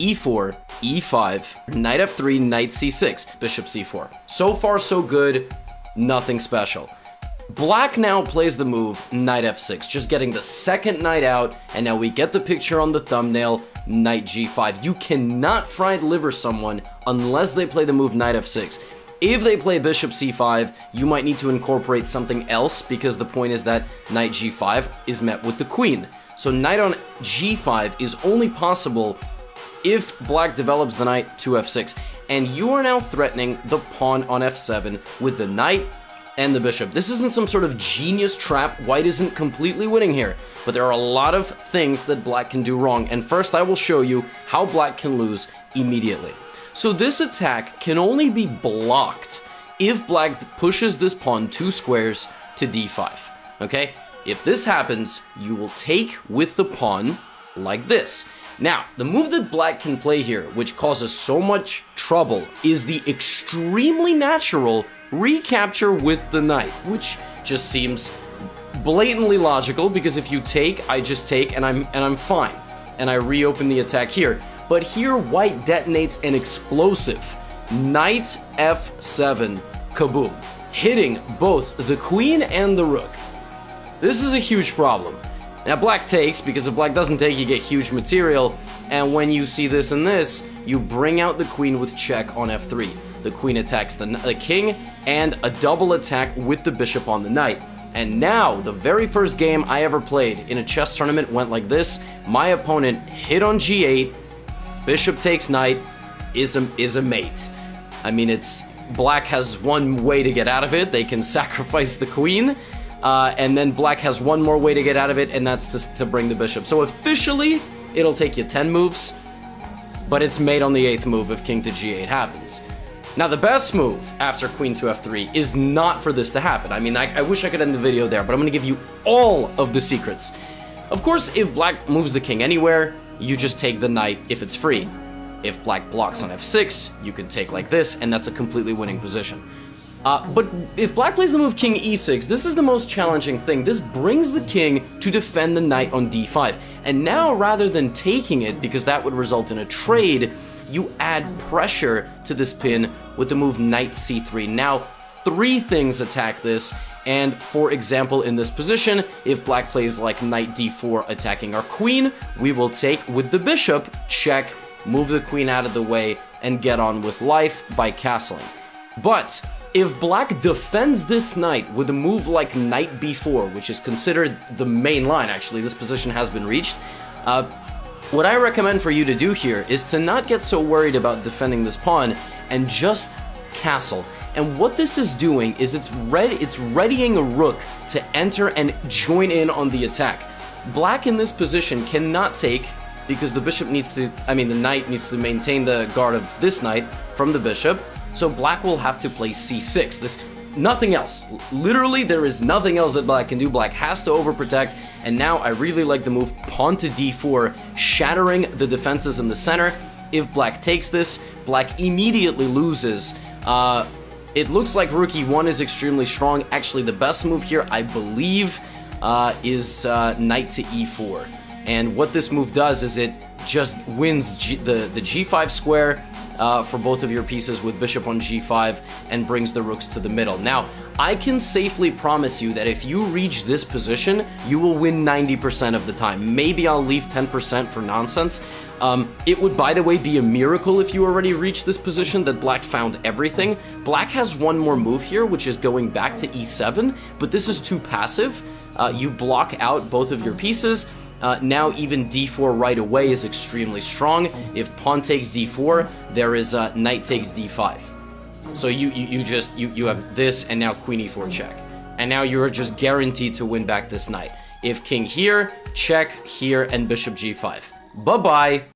e4, e5, knight f3, knight c6, bishop c4. So far, so good, nothing special. Black now plays the move knight f6, just getting the second knight out, and now we get the picture on the thumbnail, knight g5. You cannot fried liver someone unless they play the move knight f6. If they play bishop c5, you might need to incorporate something else, because the point is that knight g5 is met with the queen. So knight on g5 is only possible if black develops the knight to f6, and you are now threatening the pawn on f7 with the knight and the bishop. This isn't some sort of genius trap. White isn't completely winning here, but there are a lot of things that black can do wrong, and first I will show you how black can lose immediately. So this attack can only be blocked if black pushes this pawn 2 squares to d5, okay? If this happens, you will take with the pawn like this. Now, the move that black can play here, which causes so much trouble, is the extremely natural recapture with the knight, which just seems blatantly logical, because if you take, I just take, and I'm fine, and I reopen the attack here. But here, white detonates an explosive knight f7 kaboom, hitting both the queen and the rook. This is a huge problem. Now, black takes, because if black doesn't take, you get huge material, and when you see this and this, you bring out the queen with check on f3. The queen attacks the king, and a double attack with the bishop on the knight. And now, the very first game I ever played in a chess tournament went like this. My opponent hit on g8, bishop takes knight, is a mate. I mean, black has one way to get out of it. They can sacrifice the queen, and then black has one more way to get out of it, and that's to bring the bishop. So officially, it'll take you 10 moves, but it's mate on the 8th move if king to g8 happens. Now, the best move after queen to f3 is not for this to happen. I mean, I wish I could end the video there, but I'm going to give you all of the secrets. Of course, if black moves the king anywhere, you just take the knight if it's free. If black blocks on f6, you can take like this, and that's a completely winning position. But if black plays the move king e6, this is the most challenging thing. This brings the king to defend the knight on d5. And now, rather than taking it, because that would result in a trade, you add pressure to this pin with the move knight c3. Now, 3 things attack this, and for example, in this position, if black plays like knight d4 attacking our queen, we will take with the bishop, check, move the queen out of the way, and get on with life by castling. But if black defends this knight with a move like knight b4, which is considered the main line, actually, this position has been reached, what I recommend for you to do here is to not get so worried about defending this pawn and just castle. And what this is doing is it's readying a rook to enter and join in on the attack. Black in this position cannot take, because the bishop needs to, the knight needs to maintain the guard of this knight from the bishop, so black will have to play c6. Nothing else. Literally, there is nothing else that black can do. Black has to overprotect, and now I really like the move pawn to d4, shattering the defenses in the center. If black takes this, black immediately loses. It looks like rook e1 is extremely strong. Actually, the best move here, I believe, is knight to e4. And what this move does is it just wins the g5 square for both of your pieces with bishop on g5 and brings the rooks to the middle. Now, I can safely promise you that if you reach this position, you will win 90% of the time. Maybe I'll leave 10% for nonsense. It would, by the way, be a miracle if you already reached this position that black found everything. Black has one more move here, which is going back to e7, but this is too passive. You block out both of your pieces. Now even d4 right away is extremely strong. If pawn takes d4, there is knight takes d5. So you have this, and now queen e4 check. And now you're just guaranteed to win back this knight. If king here, check here, and bishop g5. Bye-bye.